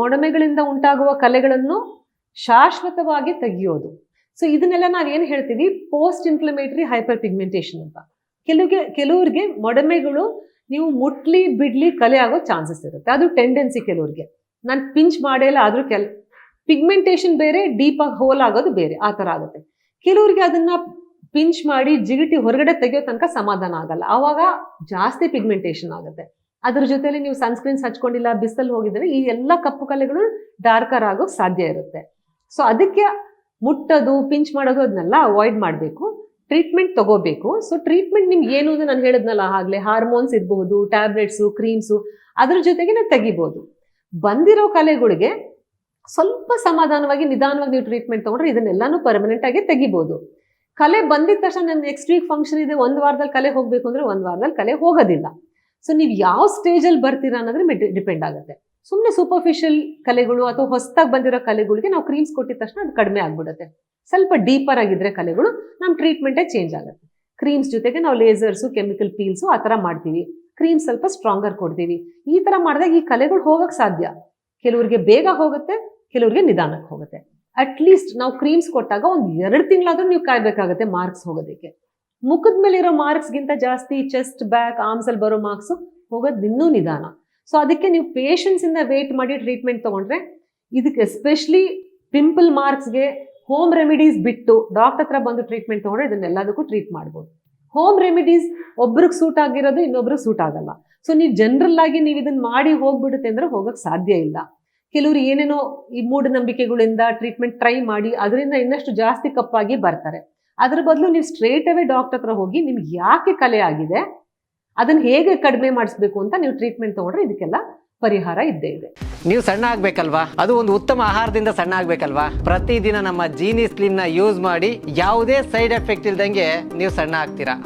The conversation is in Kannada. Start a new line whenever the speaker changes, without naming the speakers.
ಮೊಡಮೆಗಳಿಂದ ಉಂಟಾಗುವ ಕಲೆಗಳನ್ನು ಶಾಶ್ವತವಾಗಿ ತೆಗೆಯೋದು. ಸೊ ಇದನ್ನೆಲ್ಲ ನಾವೇನು ಹೇಳ್ತೀವಿ, ಪೋಸ್ಟ್ ಇನ್ಫ್ಲಮೇಟರಿ ಹೈಪರ್ ಪಿಗ್ಮೆಂಟೇಷನ್ ಅಂತ. ಕೆಲವ್ರಿಗೆ ಮೊಡಮೆಗಳು ನೀವು ಮುಟ್ಲಿ ಬಿಡ್ಲಿ ಕಲೆ ಆಗೋ ಚಾನ್ಸಸ್ ಇರುತ್ತೆ, ಅದು ಟೆಂಡೆನ್ಸಿ. ಕೆಲವ್ರಿಗೆ ನಾನು ಪಿಂಚ್ ಮಾಡೇಲ್ಲ ಆದ್ರೂ ಪಿಗ್ಮೆಂಟೇಷನ್ ಬೇರೆ, ಡೀಪ್ ಆಗಿ ಹೋಲ್ ಆಗೋದು ಬೇರೆ, ಆ ತರ ಆಗುತ್ತೆ. ಕೆಲವ್ರಿಗೆ ಅದನ್ನ ಪಿಂಚ್ ಮಾಡಿ ಜಿಗಿಟಿ ಹೊರಗಡೆ ತೆಗೆಯೋ ತನಕ ಸಮಾಧಾನ ಆಗಲ್ಲ, ಆವಾಗ ಜಾಸ್ತಿ ಪಿಗ್ಮೆಂಟೇಷನ್ ಆಗುತ್ತೆ. ಅದ್ರ ಜೊತೆಲಿ ನೀವು ಸನ್ಸ್ಕ್ರೀನ್ಸ್ ಹಚ್ಕೊಂಡಿಲ್ಲ, ಬಿಸಿಲಲ್ಲಿ ಹೋಗಿದ್ರೆ ಈ ಎಲ್ಲ ಕಪ್ಪು ಕಲೆಗಳು ಡಾರ್ಕರ್ ಆಗೋಕ್ ಸಾಧ್ಯ ಇರುತ್ತೆ. ಸೊ ಅದಕ್ಕೆ ಮುಟ್ಟೋದು, ಪಿಂಚ್ ಮಾಡೋದು ಅದನ್ನೆಲ್ಲ ಅವಾಯ್ಡ್ ಮಾಡಬೇಕು, ಟ್ರೀಟ್ಮೆಂಟ್ ತಗೋಬೇಕು. ಸೊ ಟ್ರೀಟ್ಮೆಂಟ್ ನಿಮ್ಗೆ ಏನು ಅಂತ ನಾನು ಹೇಳಿದ್ನಲ್ಲ ಆಗ್ಲೇ, ಹಾರ್ಮೋನ್ಸ್ ಇರಬಹುದು, ಟ್ಯಾಬ್ಲೆಟ್ಸು, ಕ್ರೀಮ್ಸು, ಅದ್ರ ಜೊತೆಗೆ ನಾವು ತೆಗಿಬಹುದು. ಬಂದಿರೋ ಕಲೆಗಳಿಗೆ ಸ್ವಲ್ಪ ಸಮಾಧಾನವಾಗಿ ನಿಧಾನವಾಗಿ ನೀವು ಟ್ರೀಟ್ಮೆಂಟ್ ತಗೊಂಡ್ರೆ ಇದನ್ನೆಲ್ಲಾನು ಪರ್ಮನೆಂಟ್ ಆಗಿ ತೆಗಿಬಹುದು. ಕಲೆ ಬಂದಿದ ತಕ್ಷಣ ನನ್ನ ನೆಕ್ಸ್ಟ್ ವೀಕ್ ಫಂಕ್ಷನ್ ಇದೆ, ಒಂದು ವಾರದಲ್ಲಿ ಕಲೆ ಹೋಗ್ಬೇಕು ಅಂದ್ರೆ ಒಂದು ವಾರದಲ್ಲಿ ಕಲೆ ಹೋಗೋದಿಲ್ಲ. ಸೊ ನೀವು ಯಾವ ಸ್ಟೇಜಲ್ಲಿ ಬರ್ತೀರಾ ಅನ್ನೋದ್ರ ಮೇಲೆ ಡಿಪೆಂಡ್ ಆಗುತ್ತೆ. ಸುಮ್ಮನೆ ಸೂಪರ್ಫಿಷಿಯಲ್ ಕಲೆಗಳು ಅಥವಾ ಹೊಸದಾಗಿ ಬಂದಿರೋ ಕಲೆಗಳಿಗೆ ನಾವು ಕ್ರೀಮ್ಸ್ ಕೊಟ್ಟಿದ ತಕ್ಷಣ ಅದು ಕಡಿಮೆ ಆಗ್ಬಿಡುತ್ತೆ. ಸ್ವಲ್ಪ ಡೀಪರ್ ಆಗಿದ್ರೆ ಕಲೆಗಳು ನಮ್ಮ ಟ್ರೀಟ್ಮೆಂಟೇ ಚೇಂಜ್ ಆಗುತ್ತೆ. ಕ್ರೀಮ್ಸ್ ಜೊತೆಗೆ ನಾವು ಲೇಸರ್ಸು, ಕೆಮಿಕಲ್ ಪೀಲ್ಸು ಆ ಥರ ಮಾಡ್ತೀವಿ, ಕ್ರೀಮ್ ಸ್ವಲ್ಪ ಸ್ಟ್ರಾಂಗರ್ ಕೊಡ್ತೀವಿ. ಈ ಥರ ಮಾಡಿದಾಗ ಈ ಕಲೆಗಳು ಹೋಗಕ್ಕೆ ಸಾಧ್ಯ. ಕೆಲವ್ರಿಗೆ ಬೇಗ ಹೋಗುತ್ತೆ, ಕೆಲವ್ರಿಗೆ ನಿಧಾನಕ್ಕೆ ಹೋಗುತ್ತೆ. ಅಟ್ಲೀಸ್ಟ್ ನಾವು ಕ್ರೀಮ್ಸ್ ಕೊಟ್ಟಾಗ ಒಂದು 2 ತಿಂಗಳಾದ್ರೂ ನೀವು ಕಾಯ್ಬೇಕಾಗುತ್ತೆ ಮಾರ್ಕ್ಸ್ ಹೋಗೋದಕ್ಕೆ. ಮುಖದ ಮೇಲೆ ಇರೋ ಮಾರ್ಕ್ಸ್ಗಿಂತ ಜಾಸ್ತಿ ಚೆಸ್ಟ್, ಬ್ಯಾಕ್, ಆರ್ಮ್ಸ್ ಅಲ್ಲಿ ಬರೋ ಮಾರ್ಕ್ಸ್ ಹೋಗೋದು ಇನ್ನೂ ನಿಧಾನ. ಸೊ ಅದಕ್ಕೆ ನೀವು ಪೇಷನ್ಸ್ ಇಂದ ವೇಟ್ ಮಾಡಿ ಟ್ರೀಟ್ಮೆಂಟ್ ತಗೊಂಡ್ರೆ, ಇದಕ್ಕೆ ಎಸ್ಪೆಷಲಿ ಪಿಂಪಲ್ ಮಾರ್ಕ್ಸ್ಗೆ ಹೋಮ್ ರೆಮಿಡೀಸ್ ಬಿಟ್ಟು ಡಾಕ್ಟರ್ ಹತ್ರ ಬಂದು ಟ್ರೀಟ್ಮೆಂಟ್ ತಗೊಂಡ್ರೆ ಇದನ್ನೆಲ್ಲದಕ್ಕೂ ಟ್ರೀಟ್ ಮಾಡ್ಬೋದು. ಹೋಮ್ ರೆಮಿಡೀಸ್ ಒಬ್ರಿಗೆ ಸೂಟ್ ಆಗಿರೋದು ಇನ್ನೊಬ್ರಿಗೆ ಸೂಟ್ ಆಗಲ್ಲ. ಸೊ ನೀವು ಜನರಲ್ ಆಗಿ ನೀವು ಇದನ್ನ ಮಾಡಿ ಹೋಗ್ಬಿಡುತ್ತೆ ಅಂದ್ರೆ ಹೋಗಕ್ಕೆ ಸಾಧ್ಯ ಇಲ್ಲ. ಕೆಲವರು ಏನೇನೋ ಈ ಮೂಢನಂಬಿಕೆಗಳಿಂದ ಟ್ರೀಟ್ಮೆಂಟ್ ಟ್ರೈ ಮಾಡಿ ಅದರಿಂದ ಇನ್ನಷ್ಟು ಜಾಸ್ತಿ ಕಪ್ಪಾಗಿ ಬರ್ತಾರೆ. ಅದ್ರ ಬದಲು ನೀವು ಸ್ಟ್ರೇಟ್ ಅವೇ ಡಾಕ್ಟರ್ ಹತ್ರ ಹೋಗಿ ನಿಮ್ಗೆ ಯಾಕೆ ಕಲೆ ಆಗಿದೆ, ಅದನ್ನ ಹೇಗೆ ಕಡಿಮೆ ಮಾಡಿಸ್ಬೇಕು ಅಂತ ನೀವು ಟ್ರೀಟ್ಮೆಂಟ್ ತಗೊಂಡ್ರೆ ಇದಕ್ಕೆಲ್ಲ ಪರಿಹಾರ ಇದ್ದೇ ಇದೆ.
ನೀವು ಸಣ್ಣ ಆಗ್ಬೇಕಲ್ವಾ, ಅದು ಒಂದು ಉತ್ತಮ ಆಹಾರದಿಂದ ಸಣ್ಣ ಆಗ್ಬೇಕಲ್ವಾ. ಪ್ರತಿದಿನ ನಮ್ಮ ಜೀನಿ ಸ್ಲಿಮ್ ನ ಯೂಸ್ ಮಾಡಿ ಯಾವುದೇ ಸೈಡ್ ಎಫೆಕ್ಟ್ ಇಲ್ದಂಗೆ ನೀವು ಸಣ್ಣ ಆಗ್ತೀರಾ.